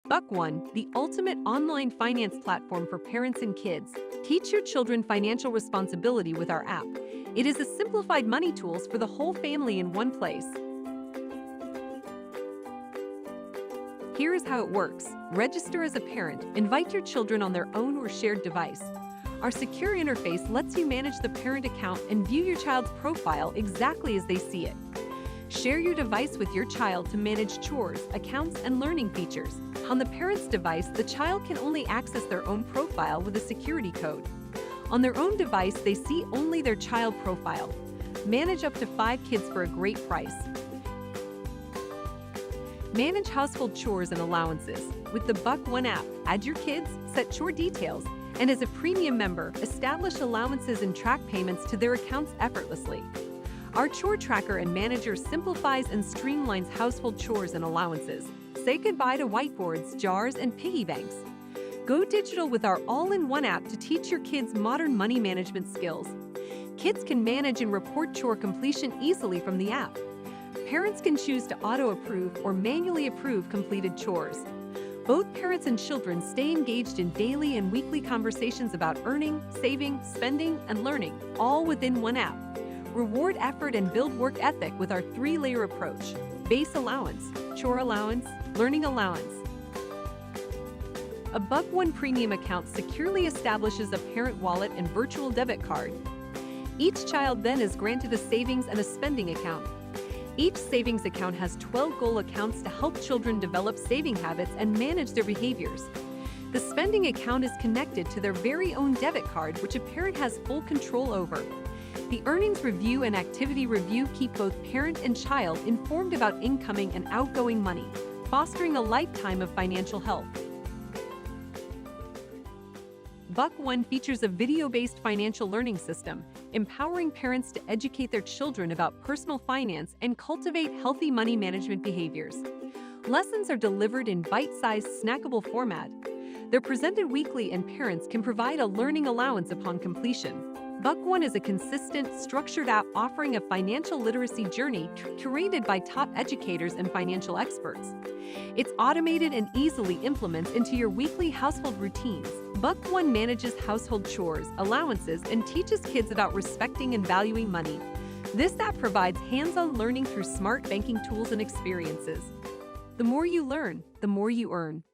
BUCKOne, the ultimate online finance platform for parents and kids. Teach your children financial responsibility with our app. It is a simplified money tools for the whole family in one place. Here is how it works. Register as a parent. Invite your children on their own or shared device. Our secure interface lets you manage the parent account and view your child's profile exactly as they see it. Share your device with your child to manage chores, accounts, and learning features. On the parent's device, the child can only access their own profile with a security code. On their own device, they see only their child profile. Manage up to 5 kids for a great price. Manage household chores and allowances. With the BUCKOne app, add your kids, set chore details, and as a premium member, establish allowances and track payments to their accounts effortlessly. Our chore tracker and manager simplifies and streamlines household chores and allowances. Say goodbye to whiteboards, jars, and piggy banks. Go digital with our all-in-one app to teach your kids modern money management skills. Kids can manage and report chore completion easily from the app. Parents can choose to auto-approve or manually approve completed chores. Both parents and children stay engaged in daily and weekly conversations about earning, saving, spending, and learning, all within one app. Reward effort and build work ethic with our 3-layer approach: base allowance, chore allowance, learning allowance. A BUCKOne premium account securely establishes a parent wallet and virtual debit card. Each child then is granted a savings and a spending account. Each savings account has 12 goal accounts to help children develop saving habits and manage their behaviors. The spending account is connected to their very own debit card, which a parent has full control over. The earnings review and activity review keep both parent and child informed about incoming and outgoing money, fostering a lifetime of financial health. BUCKOne features a video-based financial learning system, empowering parents to educate their children about personal finance and cultivate healthy money management behaviors. Lessons are delivered in bite-sized, snackable format. They're presented weekly, and parents can provide a learning allowance upon completion. BUCKOne is a consistent, structured app offering a financial literacy journey curated by top educators and financial experts. It's automated and easily implements into your weekly household routines. BUCKOne manages household chores, allowances, and teaches kids about respecting and valuing money. This app provides hands-on learning through smart banking tools and experiences. The more you learn, the more you earn.